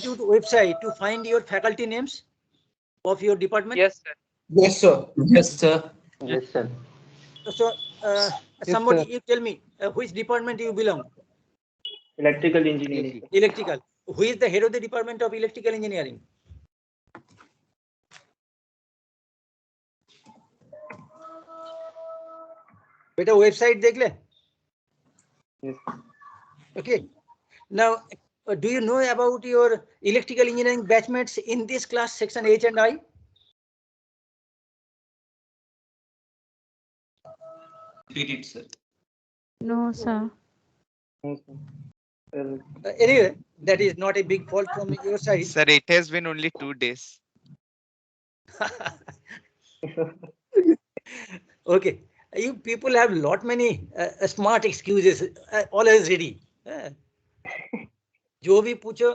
institute website to find your faculty names of your department? Yes, sir. Yes, sir. Yes, sir. Yes, sir. So somebody you tell me which department you belong? Electrical engineering. Electrical. Who is the head of the department of electrical engineering? बेटा website देख ले. Yes. Okay. Now, do you know about your electrical engineering batchmates in this class, section H and I? Repeat it, sir. No, sir. No, sir. Anyway, that is not a big fault from your side. Sir, it has been only 2 days. Okay, you people have lot many smart excuses, always ready. जो भी पूछो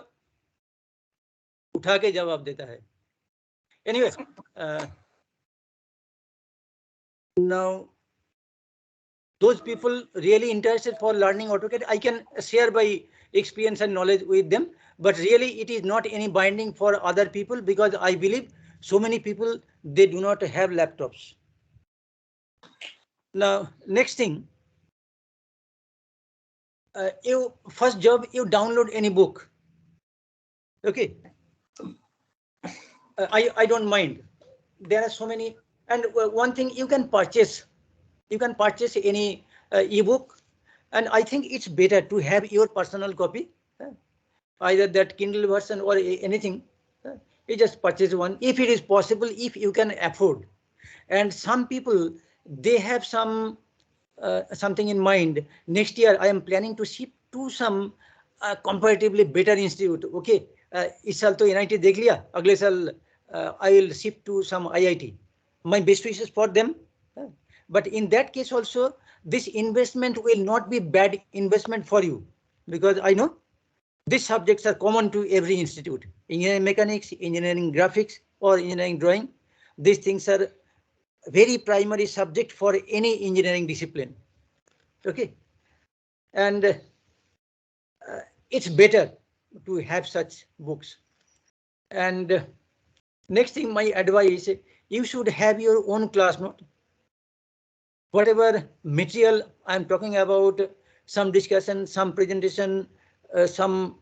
उठा के जवाब देता है. Anyway, now those people really interested for learning AutoCAD, I can share by experience and knowledge with them, but really it is not any binding for other people because I believe so many people, they do not have laptops. Now, next thing, you first job, you download any book. Okay. I don't mind. There are so many, and one thing you can purchase. You can purchase any ebook, and I think it's better to have your personal copy, either that Kindle version or anything. You just purchase one if it is possible, if you can afford. And some people, they have some something in mind. Next year, I am planning to ship to some comparatively better institute. Okay, इस साल तो NIT देख लिया, अगले साल I will ship to some IIT. My best wishes for them. But in that case also, this investment will not be bad investment for you, because I know these subjects are common to every institute. Engineering mechanics, engineering graphics, or engineering drawing. These things are very primary subject for any engineering discipline. Okay, and it's better to have such books. And next thing, my advice, you should have your own class note. Whatever material I'm talking about, some discussion, some presentation, some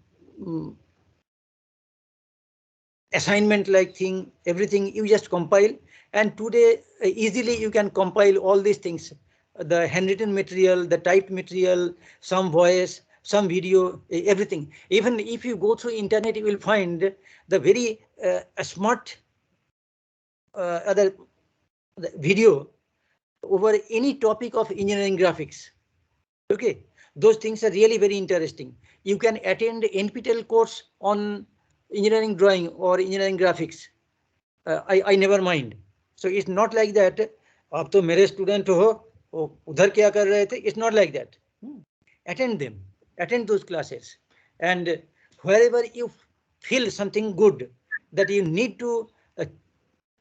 assignment like thing, everything you just compile. And today easily you can compile all these things, the handwritten material, the typed material, some voice, some video, everything. Even if you go through internet, you will find the very smart other video over any topic of engineering graphics. Okay, those things are really very interesting. You can attend NPTEL course on engineering drawing or engineering graphics. I never mind. So it's not like that. आप तो मेरे student हो, उधर क्या कर रहे थे? It's not like that. Attend them, attend those classes, and wherever you feel something good that you need to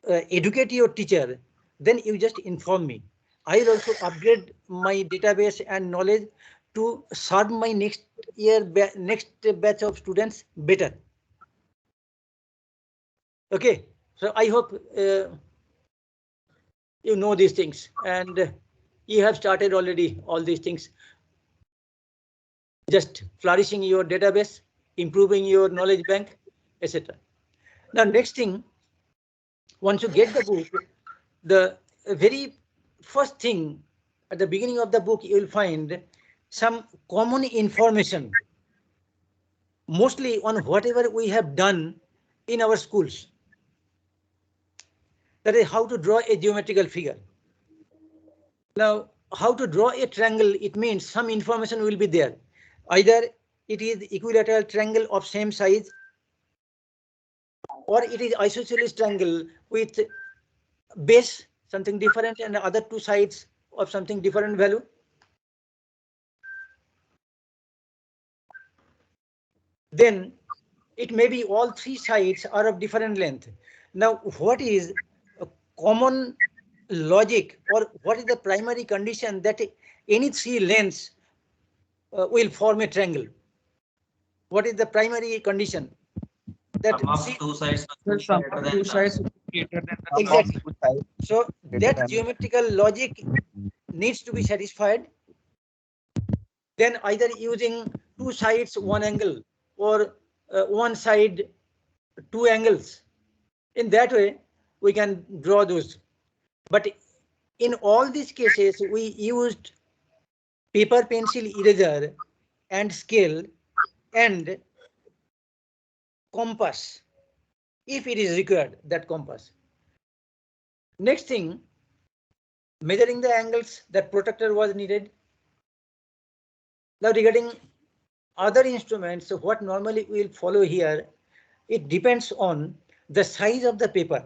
educate your teacher, then you just inform me. I will also upgrade my database and knowledge to serve my next year, next batch of students better. Okay, so I hope you know these things, and you have started already all these things. Just flourishing your database, improving your knowledge bank, etc. Now, next thing, once you get the book, the very first thing at the beginning of the book, you will find some common information, mostly on whatever we have done in our schools. That is how to draw a geometrical figure. Now, how to draw a triangle, it means some information will be there. Either it is equilateral triangle of same size, or it is isosceles triangle with base something different and the other two sides of something different value. Then it may be all three sides are of different length. Now, what is a common logic, or what is the primary condition that any three lengths will form a triangle? What is the primary condition? that Sum of see, two sides must The be sum greater of than two the sides is greater than the sum of Exactly. two sides. So Greater that than- geometrical logic needs to be satisfied. Then either using two sides, one angle, or one side, two angles. In that way, we can draw those. But in all these cases, we used paper, pencil, eraser, and scale, and compass, if it is required, that compass. Next thing, measuring the angles, that protractor was needed. Now regarding other instruments, what normally we will follow here, it depends on the size of the paper.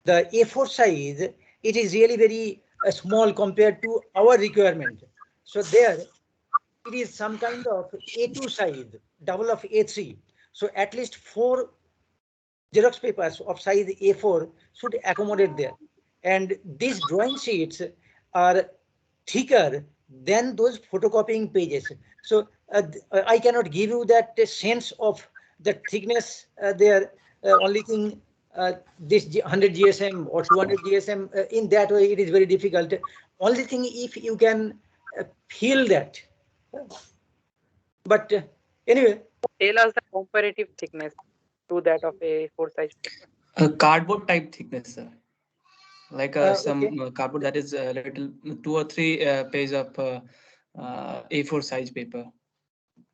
The A4 size, it is really very small compared to our requirement. So there, it is some kind of A2 size, double of A3. So at least 4 Xerox papers of size A4 should accommodate there. And these drawing sheets are thicker than those photocopying pages. So I cannot give you that sense of the thickness there. Only thing this 100 GSM or 200 GSM, in that way it is very difficult. Only thing if you can feel that. But anyway. Tell us the comparative thickness to that of a 4 size paper. A cardboard type thickness, sir. Like some Okay. cardboard that is a little 2 or 3 page of A4 size paper.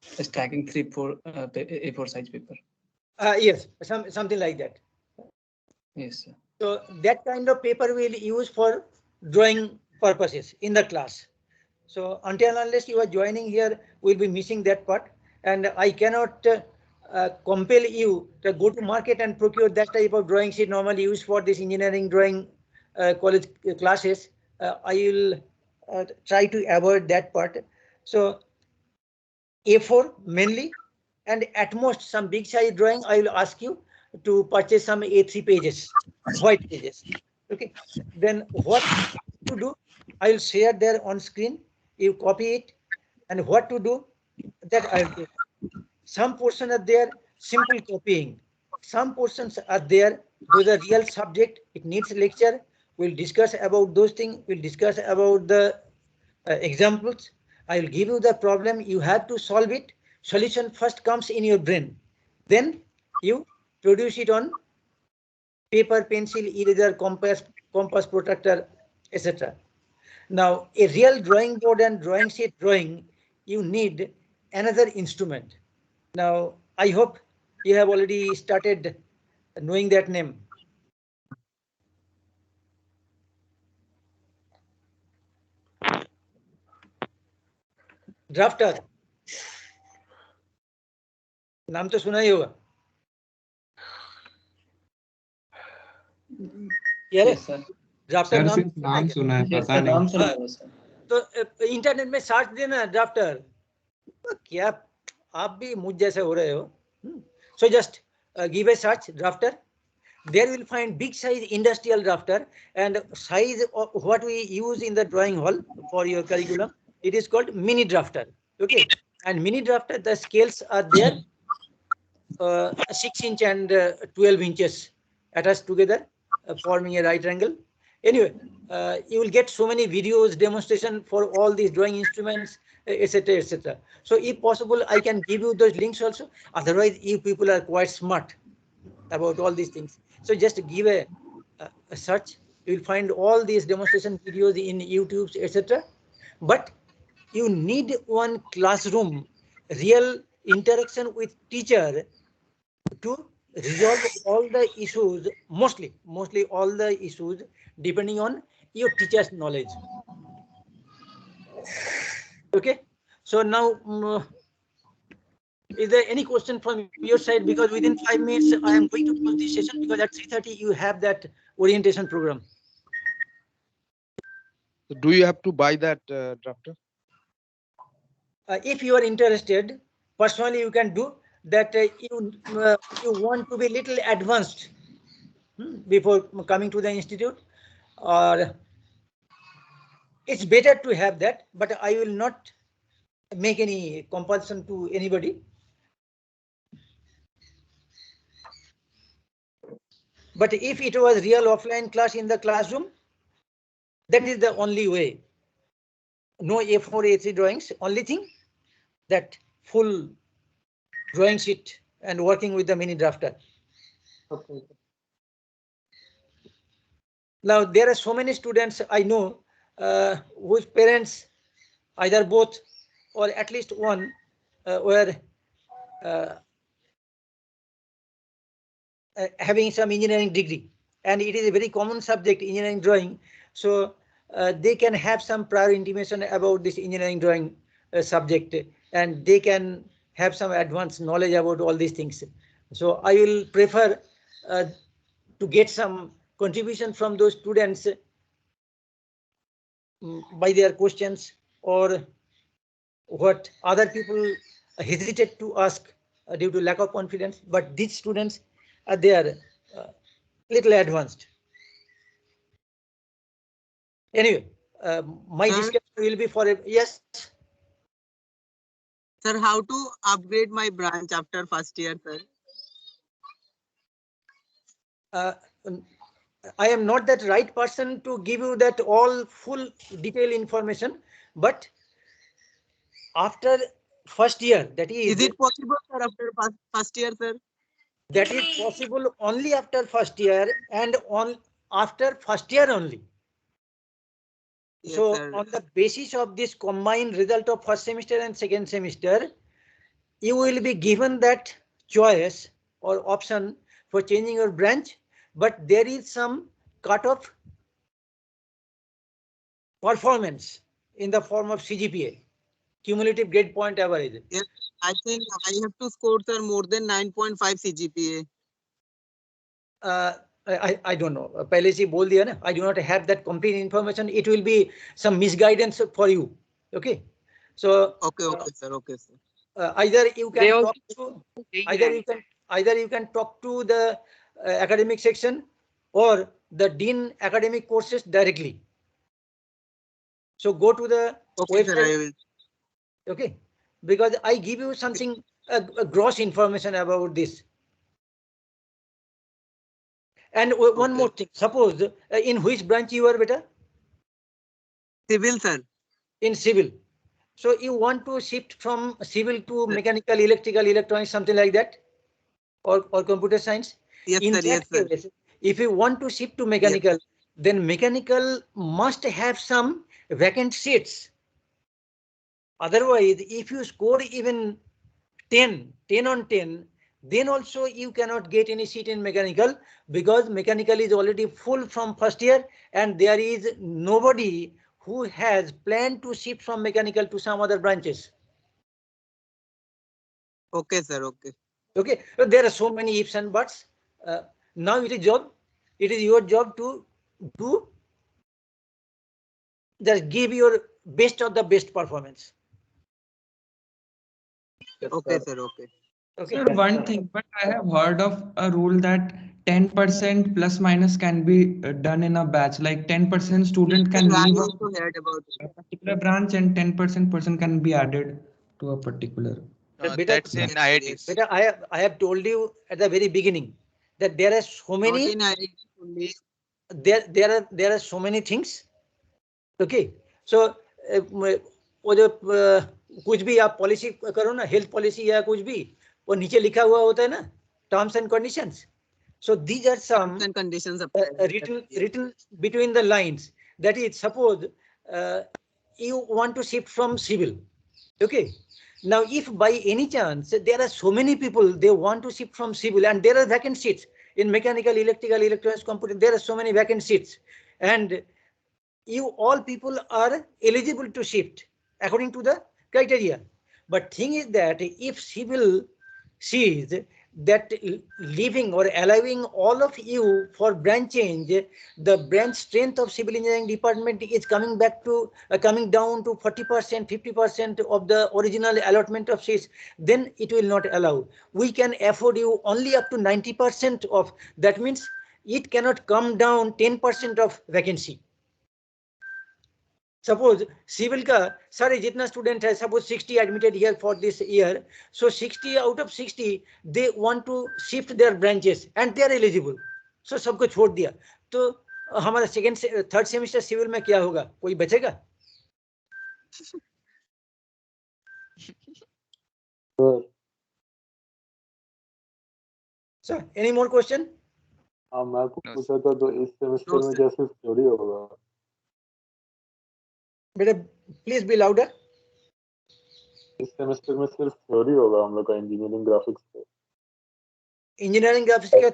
Stacking 3, 4 A4 size paper. Yes, something like that. Yes, sir. So that kind of paper we'll use for drawing purposes in the class. So until unless you are joining here, we'll be missing that part. And I cannot compel you to go to market and procure that type of drawing sheet normally used for this engineering drawing college classes. I will try to avoid that part. So A4 mainly, and at most some big size drawing, I will ask you to purchase some A3 pages, white pages. Okay, then what to do? I will share there on screen. You copy it, and what to do? That I will do. Some portions are there, simple copying. Some portions are there, those are real subject. It needs lecture. We'll discuss about those things. We'll discuss about the examples. I will give you the problem. You have to solve it. Solution first comes in your brain. Then you produce it on paper, pencil, eraser, compass, protractor, etc. Now, a real drawing board and drawing sheet drawing, you need another instrument. Now, I hope you have already started knowing that name. Drafter. नाम तो सुना ही होगा. Yes, sir. Drafter sir सिर्फ नाम सुना है, Yes, पता sir. नाम नहीं. सुना है सर. तो इंटरनेट में सर्च देना ड्राफ्टर. क्या आप भी मुझ जैसे हो रहे हो? So just give a search drafter. There will find big size industrial drafter, and size of what we use in the drawing hall for your curriculum. It is called mini drafter. Okay, and mini drafter, the scales are there, 6 inch and 12 inches attached together, forming a right angle. Anyway, you will get so many videos, demonstration for all these drawing instruments, etc., etc. So if possible, I can give you those links also. Otherwise, you people are quite smart about all these things. So just give a search. You will find all these demonstration videos in YouTube, etc. But you need one classroom, real interaction with teacher to resolve all the issues, mostly all the issues, depending on your teacher's knowledge. Okay, so now is there any question from your side? Because within 5 minutes I am going to close this session, because at 3:30 you have that orientation program. Do you have to buy that drafter? If you are interested, personally you can do that. You want to be little advanced before coming to the institute, or it's better to have that, but I will not make any compulsion to anybody. But if it was real offline class in the classroom, that is the only way. No A4, A3 drawings. Only thing that full drawing sheet and working with the mini drafter. Okay. Now there are so many students I know whose parents, either both or at least one, were having some engineering degree, and it is a very common subject, engineering drawing. So they can have some prior intimation about this engineering drawing subject, and they can have some advanced knowledge about all these things. So I will prefer to get some contribution from those students by their questions, or what other people hesitate to ask due to lack of confidence. But these students they are little advanced. Anyway, my Sir? discussion will be for yes. Sir, how to upgrade my branch after first year, sir? Uh, I am not that right person to give you that all full detailed information, but after first year, that Is it possible, sir, after first year, sir? that is possible only after first year, and on after first year only. Yes, So sir. on the basis of this combined result of first semester and second semester, you will be given that choice or option for changing your branch, but there is some cutoff performance in the form of CGPA, cumulative grade point average. Yes, I think I have to score, sir, more than 9.5 CGPA. I don't know. पहले से बोल दिया ना. I do not have that complete information. It will be some misguidance for you. Okay. So Okay, sir. Okay, sir. either you They can also talk to change either you can talk to the academic section or the dean academic courses directly. So go to the Okay, sir, I website. will. Okay, because I give you something a gross information about this. And one more thing. Suppose in which branch you are better? Civil, sir. In civil. So you want to shift from civil to Sir. mechanical, electrical, electronics, something like that, or computer science. Yes, In sir. Yes, that sir. case, if you want to shift to mechanical, then mechanical must have some vacant seats. Otherwise, if you score even 10 on 10, then also you cannot get any seat in mechanical, because mechanical is already full from first year, and there is nobody who has planned to shift from mechanical to some other branches. Okay, sir. Okay. Okay, so there are so many ifs and buts. Now it is your job to do, just give your best of the best performance. Okay, sir. Okay. Okay. Sir, one thing, but I have heard of a rule that 10% plus minus can be done in a batch. Like 10% student can Sir, I leave also heard about it. a particular branch and 10% person can be added to a particular. That's in Yes, IITs. Beta, I have told you at the very beginning that there are so Not many. in IIT only. There are so many things. Okay, so वो जो कुछ भी आप policy करो ना, health policy या कुछ भी, वो नीचे लिखा हुआ होता है ना, terms and conditions. So these are some Terms and conditions apply. written between the lines. That is, suppose you want to shift from civil. Okay. Now, if by any chance there are so many people, they want to shift from civil, and there are vacant seats in mechanical, electrical, electronics, computer, there are so many vacant seats, and you all people are eligible to shift according to the criteria. But thing is that if civil sees that leaving or allowing all of you for branch change, the branch strength of civil engineering department is coming back to coming down to 40%, 50% of the original allotment of seats, then it will not allow. We can afford you only up to 90% of. That means it cannot come down 10% of vacancy. Suppose civil का सारे जितना student है, suppose 60 admitted here for this year, so 60 out of 60 they want to shift their branches and they are eligible. सो सबको छोड़ दिया, तो हमारा third semester civil में क्या होगा? कोई बचेगा? Sir any more question? हाँ मैं No, पूछा था तो इस सेमेस्टर में क्या सिर्फ थ्योरी होगा? बेटा प्लीज बी लाउडर। इस सेमेस्टर में सिर्फ थ्योरी होगा हम लोग का इंजीनियरिंग ग्राफिक्स पे? इंजीनियरिंग ग्राफिक्स का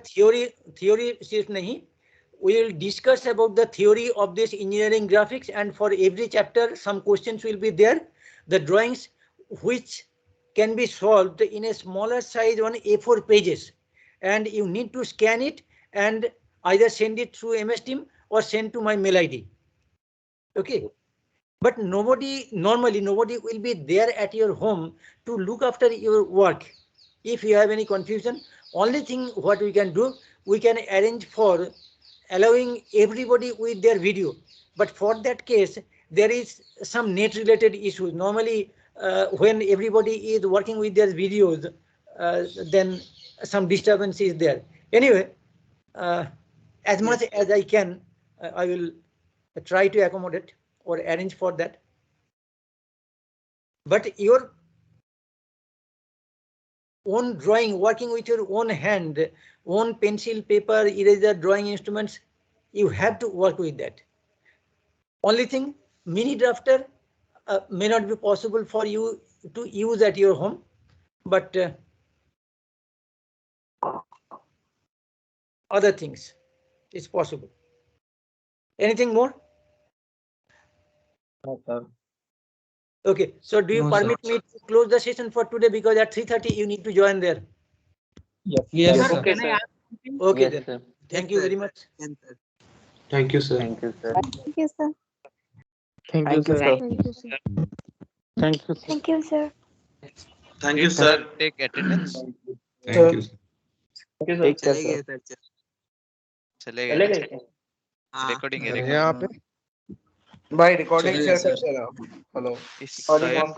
थ्योरी सिर्फ नहीं, we will discuss about the theory of this engineering graphics, and for every chapter some questions will be there, the drawings which can be solved in a smaller size on A4 pages, and you need to scan it and either send it through MS Team or send to my mail ID. Okay, but normally nobody will be there at your home to look after your work. If you have any confusion, only thing what we can do, we can arrange for allowing everybody with their video, but for that case there is some net related issues. Normally when everybody is working with their videos, then some disturbance is there. Anyway, as much as I can, I will try to accommodate or arrange for that. But your own drawing, working with your own hand, own pencil, paper, eraser, drawing instruments, you have to work with that. Only thing, mini drafter may not be possible for you to use at your home, but other things is possible. Anything more? No, sir. Okay, so do you No, sir. permit me to close the session for today, because at 3:30 you need to join there? Yes, sir. Okay, sir. Okay, Yes, then. sir. Thank you very much. Thank you, sir. Thank you, sir. Thank you, sir. Thank you, sir. Thank you, sir. Thank you, sir. Thank you, sir. Thank did sir take attendance? Thank you, sir. Thank you, sir. चले गए sir चलेगा चले ना? गए? हाँ Recording है, अरे recording. यहाँ पे भाई रिकॉर्डिंग चलेगा शेयर सर। करते रहो। हेलो इस Recording सायन on.